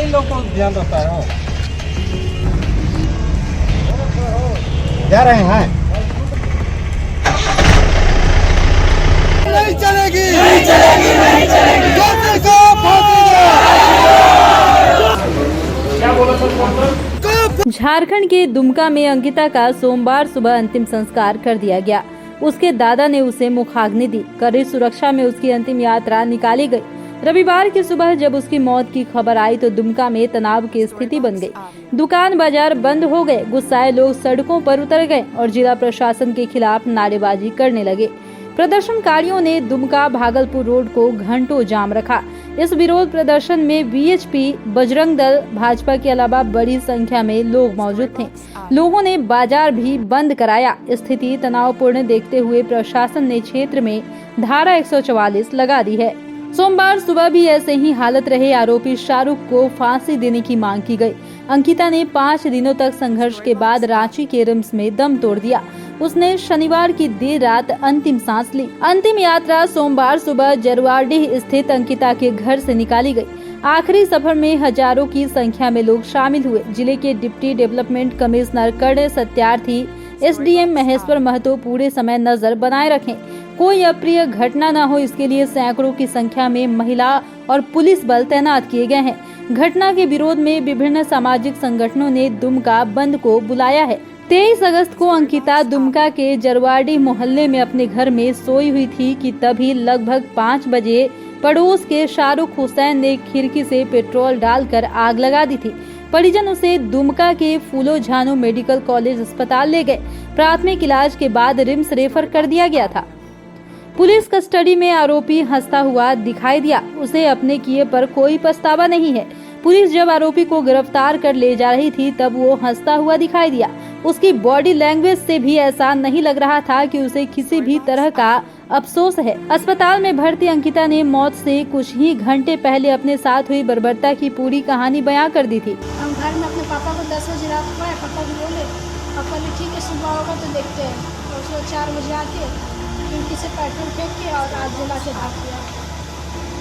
नहीं लोग को ध्यान रहता है। जा रहे हैं। नहीं चलेगी, नहीं चलेगी, नहीं चलेगी। फांसी को फांसी दो। झारखंड के दुमका में अंकिता का सोमवार सुबह अंतिम संस्कार कर दिया गया। उसके दादा ने उसे मुखाग्नि दी। कड़ी सुरक्षा में उसकी अंतिम यात्रा निकाली गई। रविवार की सुबह जब उसकी मौत की खबर आई तो दुमका में तनाव की स्थिति बन गई। दुकान बाजार बंद हो गए। गुस्साए लोग सड़कों पर उतर गए और जिला प्रशासन के खिलाफ नारेबाजी करने लगे। प्रदर्शनकारियों ने दुमका भागलपुर रोड को घंटों जाम रखा। इस विरोध प्रदर्शन में वीएचपी, बजरंग दल, भाजपा के अलावा बड़ी संख्या में लोग मौजूद थे। लोगों ने बाजार भी बंद कराया। स्थिति तनावपूर्ण देखते हुए प्रशासन ने क्षेत्र में धारा 144 लगा दी है। सोमवार सुबह भी ऐसे ही हालत रहे। आरोपी शाहरुख को फांसी देने की मांग की गई। अंकिता ने 5 दिनों तक संघर्ष के बाद रांची के रिम्स में दम तोड़ दिया। उसने शनिवार की देर रात अंतिम सांस ली। अंतिम यात्रा सोमवार सुबह जरवाडीह स्थित अंकिता के घर से निकाली गई। आखिरी सफर में हजारों की संख्या में लोग शामिल हुए। जिले के डिप्टी डेवलपमेंट कमिश्नर कर्ण सत्यार्थी, एसडीएम महेश्वर महतो पूरे समय नजर बनाए रखें, कोई अप्रिय घटना न हो, इसके लिए सैकड़ों की संख्या में महिला और पुलिस बल तैनात किए गए हैं। घटना के विरोध में विभिन्न सामाजिक संगठनों ने दुमका बंद को बुलाया है। 23 अगस्त को अंकिता दुमका के जरवाडी मोहल्ले में अपने घर में सोई हुई थी कि तभी लगभग 5 बजे पड़ोस के शाहरुख हुसैन ने खिड़की से पेट्रोल डालकर आग लगा दी थी। परिजन उसे दुमका के फूलो झानो मेडिकल कॉलेज अस्पताल ले गए। प्राथमिक इलाज के बाद रिम्स रेफर कर दिया गया था। पुलिस कस्टडी में आरोपी हंसता हुआ दिखाई दिया। उसे अपने किए पर कोई पछतावा नहीं है। पुलिस जब आरोपी को गिरफ्तार कर ले जा रही थी तब वो हंसता हुआ दिखाई दिया। उसकी बॉडी लैंग्वेज से भी ऐसा नहीं लग रहा था कि उसे किसी भी तरह का अफसोस है। अस्पताल में भर्ती अंकिता ने मौत से कुछ ही घंटे पहले अपने साथ हुई बर्बरता की पूरी कहानी बयां कर दी थी। हम घर में अपने पापा को 10 बजे रात को पापा को बोले, पापा ने ठीक है सुबह होगा तो देखते हैं। और सुबह 4 बजे आके खिड़की से पेट्रोल फेंक के और आग जला के भाग गया।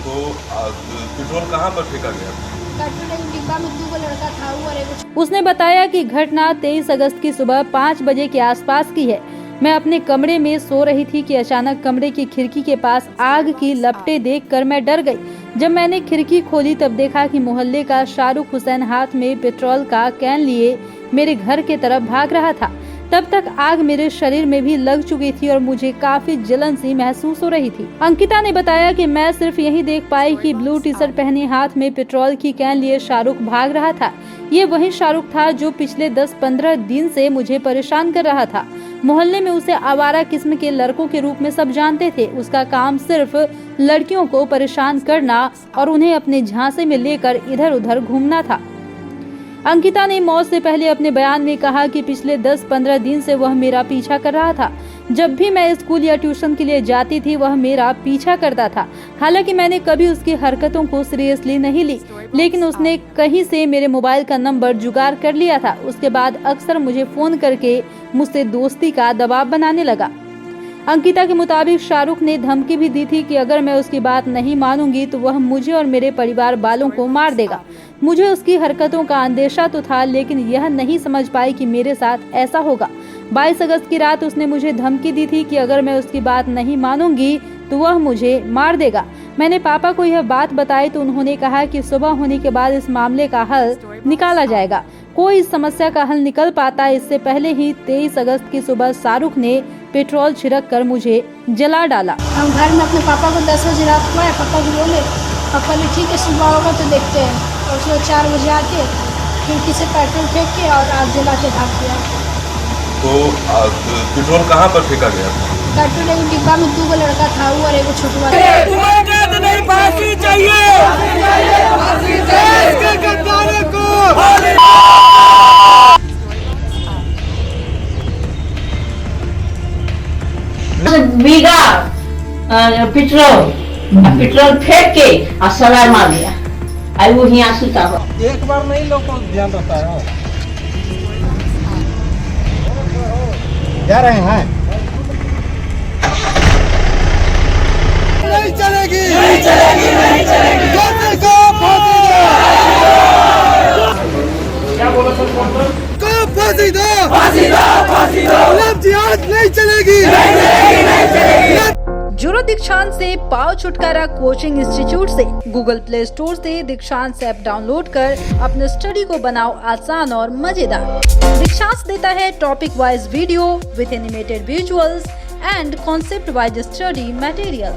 तो पेट्रोल कहाँ पर फेंका गया? पेट्रोल एक डिब्बा में 2 लड़का था वो और एक। उसने बताया कि घटना 23 अगस्त की सुबह 5 बजे के आसपास की है। मैं अपने कमरे में सो रही थी कि अचानक कमरे की खिड़की के पास आग की लपटें देखकर मैं डर गई। जब मैंने खिड़की खोली तब देखा कि मोहल्ले का शाहरुख हुसैन हाथ में पेट्रोल का कैन लिए मेरे घर के तरफ भाग रहा था। तब तक आग मेरे शरीर में भी लग चुकी थी और मुझे काफी जलन सी महसूस हो रही थी। अंकिता ने बताया कि मैं सिर्फ यही देख पाई कि ब्लू टी शर्ट पहने हाथ में पेट्रोल की कैन लिए शाहरुख भाग रहा था। ये वही शाहरुख था जो पिछले 10-15 दिन से मुझे परेशान कर रहा था। मोहल्ले में उसे आवारा किस्म के लड़कों के रूप में सब जानते थे। उसका काम सिर्फ लड़कियों को परेशान करना और उन्हें अपने झांसे में लेकर इधर उधर घूमना था। अंकिता ने मौत से पहले अपने बयान में कहा कि पिछले 10-15 दिन से वह मेरा पीछा कर रहा था। जब भी मैं स्कूल या ट्यूशन के लिए जाती थी वह मेरा पीछा करता था। हालांकि मैंने कभी उसकी हरकतों को सीरियसली नहीं ली, लेकिन उसने कहीं से मेरे मोबाइल का नंबर जुगाड़ कर लिया था। उसके बाद अक्सर मुझे फोन करके मुझसे दोस्ती का दबाव बनाने लगा। अंकिता के मुताबिक शाहरुख ने धमकी भी दी थी कि अगर मैं उसकी बात नहीं मानूंगी तो वह मुझे और मेरे परिवार वालों को मार देगा। मुझे उसकी हरकतों का अंदेशा तो था, लेकिन यह नहीं समझ पाई कि मेरे साथ ऐसा होगा। 22 अगस्त की रात उसने मुझे धमकी दी थी कि अगर मैं उसकी बात नहीं मानूंगी तो वह मुझे मार देगा। मैंने पापा को यह बात बताई तो उन्होंने कहा कि सुबह होने के बाद इस मामले का हल निकाला जाएगा। कोई इस समस्या का हल निकल पाता है। इससे पहले ही 23 अगस्त की सुबह शाहरुख ने पेट्रोल छिड़क कर मुझे जला डाला। हम घर में अपने पापा को 10 बजे रात को पापा को बोले, पापा ने ठीक है सुबह होगा तो देखते हैं। और सुबह 4 बजे आके खिड़की से पेट्रोल फेंक के और आग जला के भाग गया। तो पेट्रोल कहाँ पर फेंका गया? पेट्रोल एक डिब्बा में 2 लड़का था वो और एक छोटा। फांसी चाहिए, देश के गद्दारों को। बीघा पेट्रोल फेंक के और सलार मार दिया। आई वो यहाँ सुता हो। एक बार नहीं लोग को ध्यान रहता है। जा रहे हैं। नहीं चलेगी, नहीं चलेगी, नहीं चलेगी। फांसी को फांसी दो। को फांसी दो, फांसी दो, फांसी दो। गुलाम जिहाद नहीं चलेगी, नहीं चलेगी, नहीं चलेगी। जुड़ो दीक्षांत से पाओ छुटकारा कोचिंग इंस्टीट्यूट से। गूगल प्ले स्टोर से दीक्षांत ऐप डाउनलोड कर अपने स्टडी को बनाओ आसान और मजेदार। दीक्षांत देता है topic wise video with animated visuals and concept wise study material.